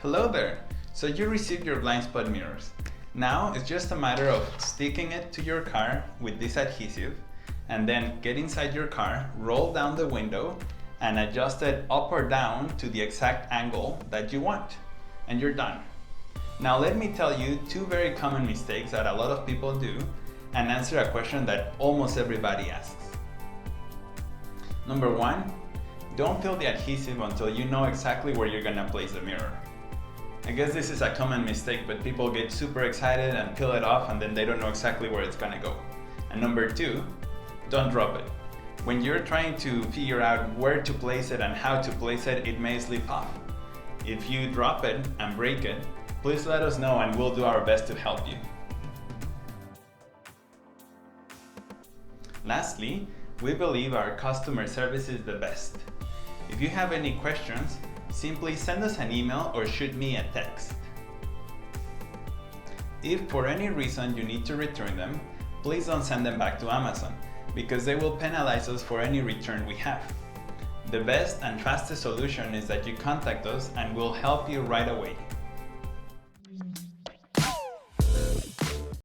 Hello there! So you received your blind spot mirrors. Now it's just a matter of sticking it to your car with this adhesive and then get inside your car, roll down the window and adjust it up or down to the exact angle that you want. And you're done. Now let me tell you two very common mistakes that a lot of people do and answer a question that almost everybody asks. Number one, don't peel the adhesive until you know exactly where you're gonna place the mirror. I guess this is a common mistake, but people get super excited and peel it off and then they don't know exactly where it's gonna go. And number two, don't drop it. When you're trying to figure out where to place it and how to place it, it may slip off. If you drop it and break it, please let us know and we'll do our best to help you. Lastly, we believe our customer service is the best. If you have any questions, simply send us an email or shoot me a text. If for any reason you need to return them, please don't send them back to Amazon, because they will penalize us for any return we have. The best and fastest solution is that you contact us and we'll help you right away.